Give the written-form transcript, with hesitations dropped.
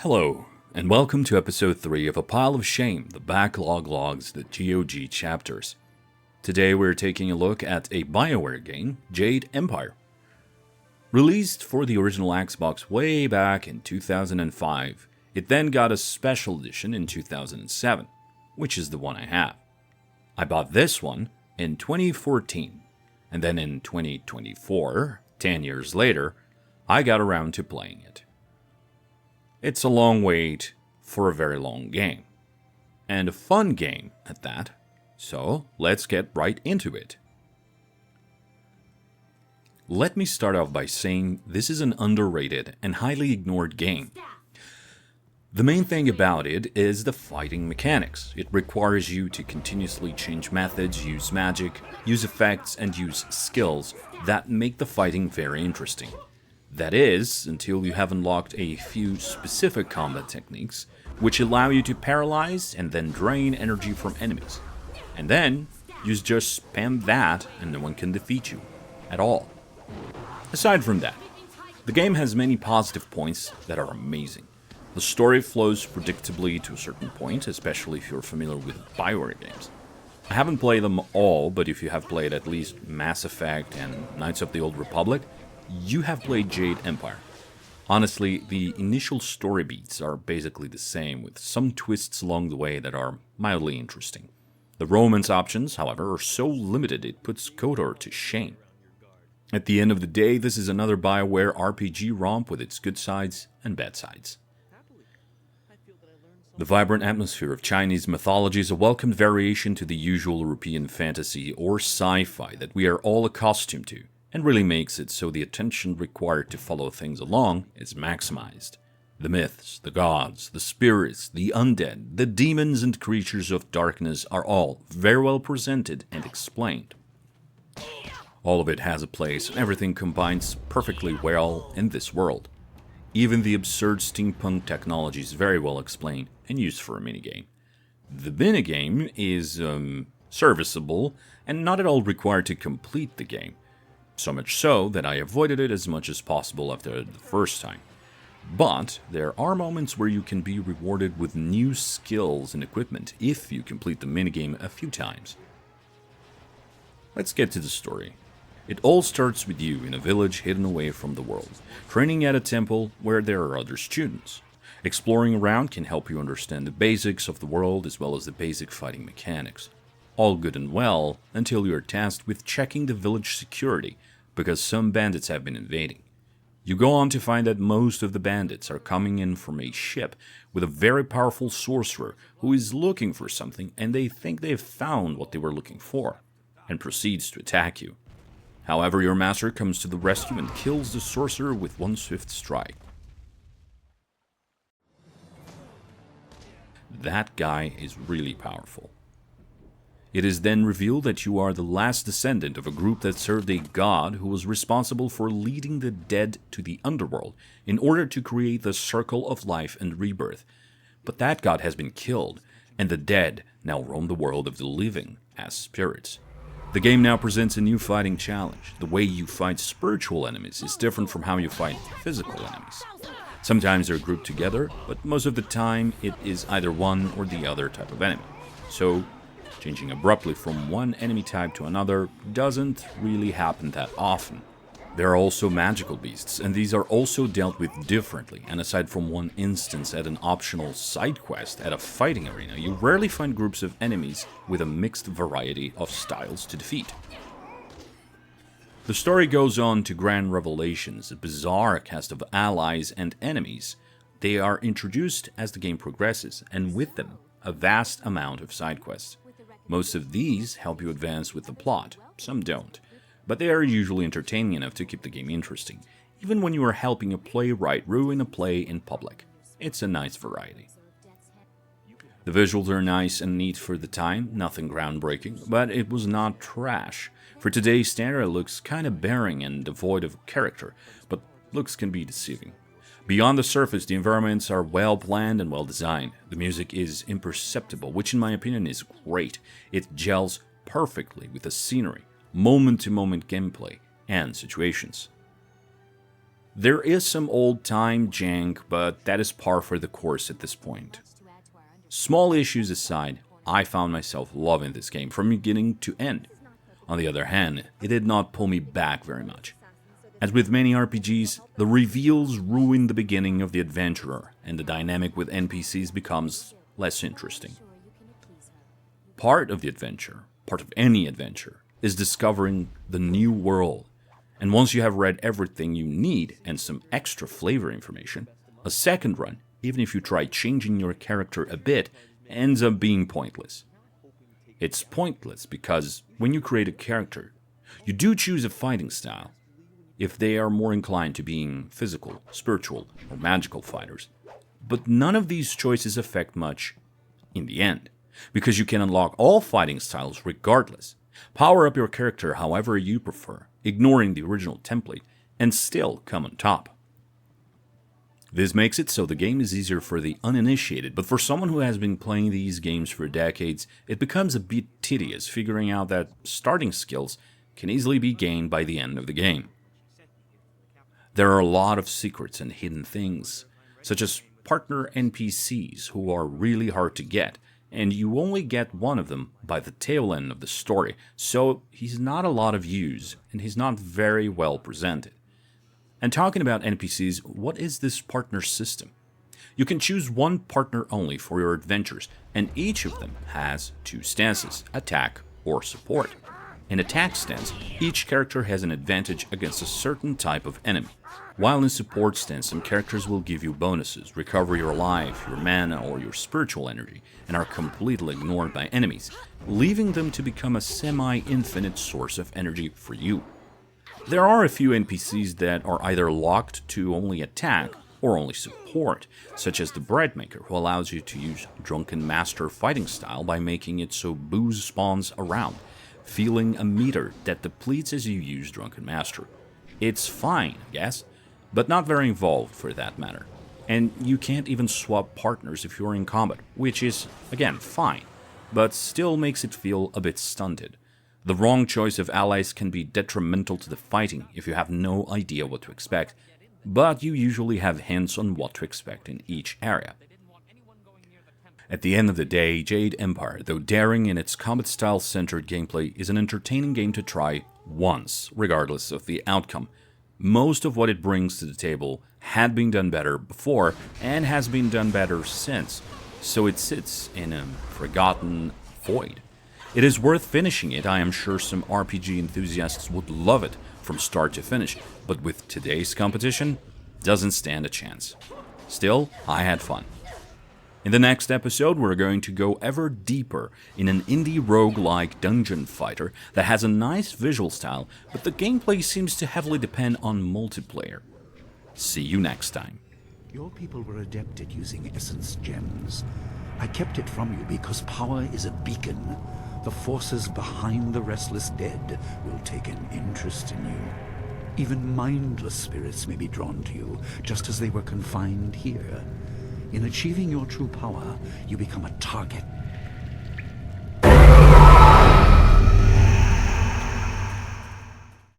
Hello, and welcome to episode 3 of A Pile of Shame, the Backlog logs, the GOG chapters. Today we're taking a look at a BioWare game, Jade Empire. Released for the original Xbox way back in 2005, it then got a special edition in 2007, which is the one I have. I bought this one in 2014, and then in 2024, 10 years later, I got around to playing it. It's a long wait for a very long game. And a fun game at that. So let's get right into it. Let me start off by saying this is an underrated and highly ignored game. The main thing about it is the fighting mechanics. It requires you to continuously change methods, use magic, use effects, and use skills that make the fighting very interesting. That is, until you have unlocked a few specific combat techniques, which allow you to paralyze and then drain energy from enemies. And then, you just spam that and no one can defeat you. At all. Aside from that, the game has many positive points that are amazing. The story flows predictably to a certain point, especially if you're familiar with BioWare games. I haven't played them all, but if you have played at least Mass Effect and Knights of the Old Republic, you have played Jade Empire. Honestly, the initial story beats are basically the same, with some twists along the way that are mildly interesting. The romance options, however, are so limited it puts KOTOR to shame. At the end of the day, this is another BioWare RPG romp with its good sides and bad sides. The vibrant atmosphere of Chinese mythology is a welcomed variation to the usual European fantasy or sci-fi that we are all accustomed to, and really makes it so the attention required to follow things along is maximized. The myths, the gods, the spirits, the undead, the demons and creatures of darkness are all very well presented and explained. All of it has a place and everything combines perfectly well in this world. Even the absurd steampunk technology is very well explained and used for a minigame. The minigame is serviceable and not at all required to complete the game. So much so that I avoided it as much as possible after the first time. But there are moments where you can be rewarded with new skills and equipment if you complete the minigame a few times. Let's get to the story. It all starts with you in a village hidden away from the world, training at a temple where there are other students. Exploring around can help you understand the basics of the world as well as the basic fighting mechanics. All good and well until you are tasked with checking the village security, because some bandits have been invading. You go on to find that most of the bandits are coming in from a ship with a very powerful sorcerer who is looking for something and they think they've found what they were looking for, and proceeds to attack you. However, your master comes to the rescue and kills the sorcerer with one swift strike. That guy is really powerful. It is then revealed that you are the last descendant of a group that served a god who was responsible for leading the dead to the underworld in order to create the circle of life and rebirth. But that god has been killed, and the dead now roam the world of the living as spirits. The game now presents a new fighting challenge. The way you fight spiritual enemies is different from how you fight physical enemies. Sometimes they're grouped together, but most of the time it is either one or the other type of enemy. So, changing abruptly from one enemy type to another doesn't really happen that often. There are also magical beasts, and these are also dealt with differently, and aside from one instance at an optional side quest at a fighting arena, you rarely find groups of enemies with a mixed variety of styles to defeat. The story goes on to grand revelations, a bizarre cast of allies and enemies. They are introduced as the game progresses, and with them, a vast amount of side quests. Most of these help you advance with the plot, some don't, but they are usually entertaining enough to keep the game interesting, even when you are helping a playwright ruin a play in public. It's a nice variety. The visuals are nice and neat for the time, nothing groundbreaking, but it was not trash. For today's standard, it looks kinda boring and devoid of character, but looks can be deceiving. Beyond the surface, the environments are well planned and well designed. The music is imperceptible, which in my opinion is great. It gels perfectly with the scenery, moment-to-moment gameplay, and situations. There is some old-time jank, but that is par for the course at this point. Small issues aside, I found myself loving this game from beginning to end. On the other hand, it did not pull me back very much. As with many RPGs, the reveals ruin the beginning of the adventurer, and the dynamic with NPCs becomes less interesting. Part of the adventure, part of any adventure, is discovering the new world. And once you have read everything you need and some extra flavor information, a second run, even if you try changing your character a bit, ends up being pointless. It's pointless because when you create a character, you do choose a fighting style. If they are more inclined to being physical, spiritual, or magical fighters. But none of these choices affect much in the end, because you can unlock all fighting styles regardless. Power up your character however you prefer, ignoring the original template, and still come on top. This makes it so the game is easier for the uninitiated, but for someone who has been playing these games for decades, it becomes a bit tedious figuring out that starting skills can easily be gained by the end of the game. There are a lot of secrets and hidden things, such as partner NPCs who are really hard to get, and you only get one of them by the tail end of the story, so he's not a lot of use, and he's not very well presented. And talking about NPCs, what is this partner system? You can choose one partner only for your adventures, and each of them has two stances, attack or support. In attack stance, each character has an advantage against a certain type of enemy, while in support stance some characters will give you bonuses, recover your life, your mana or your spiritual energy, and are completely ignored by enemies, leaving them to become a semi-infinite source of energy for you. There are a few NPCs that are either locked to only attack or only support, such as the Breadmaker, who allows you to use Drunken Master fighting style by making it so booze spawns around, feeling a meter that depletes as you use Drunken Master. It's fine, I guess, but not very involved for that matter. And you can't even swap partners if you're in combat, which is, again, fine, but still makes it feel a bit stunted. The wrong choice of allies can be detrimental to the fighting if you have no idea what to expect, but you usually have hints on what to expect in each area. At the end of the day, Jade Empire, though daring in its combat-style centered gameplay, is an entertaining game to try once, regardless of the outcome. Most of what it brings to the table had been done better before, and has been done better since, so it sits in a forgotten void. It is worth finishing it. I am sure some RPG enthusiasts would love it from start to finish, but with today's competition, doesn't stand a chance. Still, I had fun. In the next episode, we're going to go ever deeper in an indie roguelike dungeon fighter that has a nice visual style, but the gameplay seems to heavily depend on multiplayer. See you next time. Your people were adept at using essence gems. I kept it from you because power is a beacon. The forces behind the restless dead will take an interest in you. Even mindless spirits may be drawn to you, just as they were confined here. In achieving your true power, you become a target